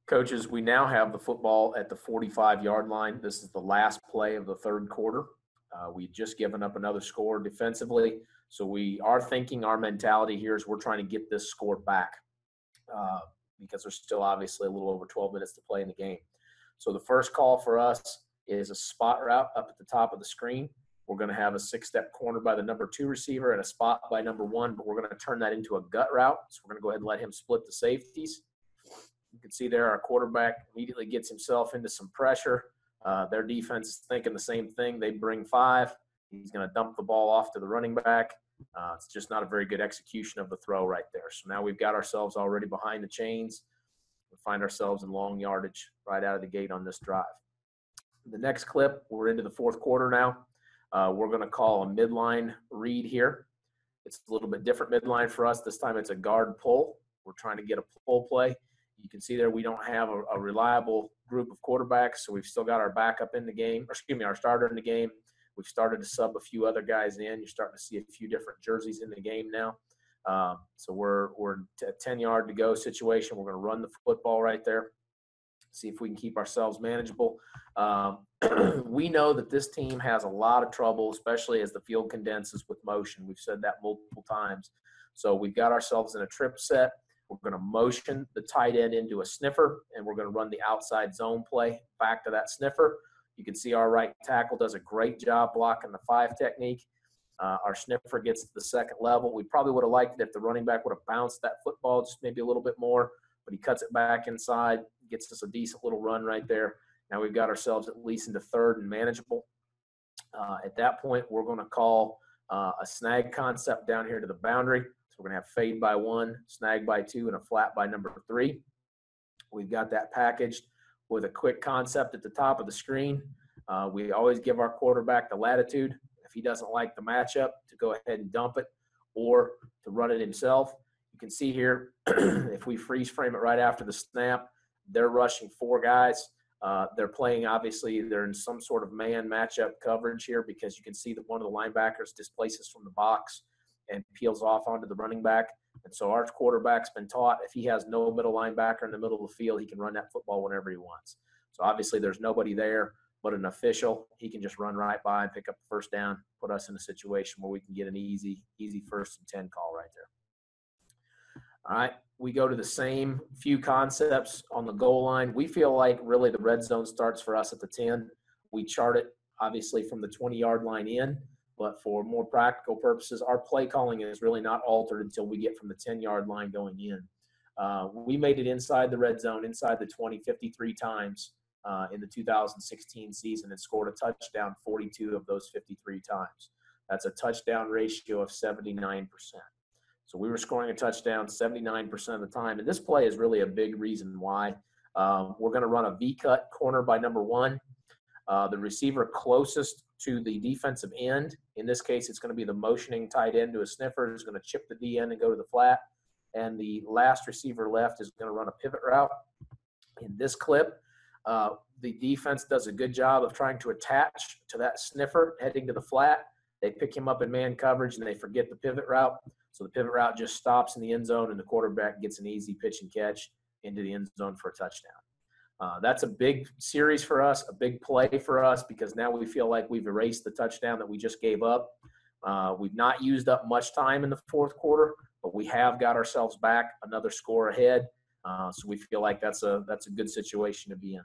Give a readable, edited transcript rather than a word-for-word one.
Coaches, we now have the football at the 45-yard line. This is the last play of the third quarter. We've just given up another score defensively. So we are thinking, our mentality here is we're trying to get this score back because there's still obviously a little over 12 minutes to play in the game. So the first call for us is a spot route up at the top of the screen. We're going to have a 6-step corner by the number 2 receiver and a spot by number 1, but we're going to turn that into a gut route. So we're going to go ahead and let him split the safeties. You can see there our quarterback immediately gets himself into some pressure. Their defense is thinking the same thing. They bring 5. He's going to dump the ball off to the running back. It's just not a very good execution of the throw right there. So now we've got ourselves already behind the chains. We find ourselves in long yardage right out of the gate on this drive. The next clip, we're into the fourth quarter now. We're going to call a midline read here. It's a little bit different midline for us. This time it's a guard pull. We're trying to get a pull play. You can see there we don't have a reliable group of quarterbacks, so we've still got our backup in the game, our starter in the game. We've started to sub a few other guys in. You're starting to see a few different jerseys in the game now. So we're at 10-yard to go situation. We're going to run the football right there, see if we can keep ourselves manageable. We know that this team has a lot of trouble, especially as the field condenses with motion. We've said that multiple times. So we've got ourselves in a trip set. We're going to motion the tight end into a sniffer, and we're going to run the outside zone play back to that sniffer. You can see our right tackle does a great job blocking the 5 technique. Our sniffer gets to the second level. We probably would have liked it if the running back would have bounced that football just maybe a little bit more, but he cuts it back inside, gets us a decent little run right there. Now we've got ourselves at least into third and manageable. At that point, we're going to call a snag concept down here to the boundary. So we're going to have fade by 1, snag by 2, and a flat by number 3. We've got that packaged with a quick concept at the top of the screen. We always give our quarterback the latitude, if he doesn't like the matchup, to go ahead and dump it or to run it himself. You can see here, if we freeze frame it right after the snap, they're rushing 4 guys. They're playing, obviously, they're in some sort of man matchup coverage here because you can see that one of the linebackers displaces from the box and peels off onto the running back. And so our quarterback's been taught if he has no middle linebacker in the middle of the field, he can run that football whenever he wants. So obviously there's nobody there but an official. He can just run right by and pick up the first down, put us in a situation where we can get an easy 1st and 10 call right there. All right, we go to the same few concepts on the goal line. We feel like really the red zone starts for us at the 10. We chart it obviously from the 20-yard line in, but for more practical purposes, our play calling is really not altered until we get from the 10-yard line going in. We made it inside the red zone, inside the 20, 53 times in the 2016 season and scored a touchdown 42 of those 53 times. That's a touchdown ratio of 79%. So we were scoring a touchdown 79% of the time. And this play is really a big reason why. We're going to run a V-cut corner by number 1. The receiver closest to the defensive end, in this case it's going to be the motioning tight end to a sniffer, is going to chip the D end and go to the flat. And the last receiver left is going to run a pivot route. In this clip, the defense does a good job of trying to attach to that sniffer heading to the flat. They pick him up in man coverage and they forget the pivot route. So the pivot route just stops in the end zone and the quarterback gets an easy pitch and catch into the end zone for a touchdown. That's a big series for us, a big play for us, because now we feel like we've erased the touchdown that we just gave up. We've not used up much time in the fourth quarter, but we have got ourselves back another score ahead. So we feel like that's a good situation to be in.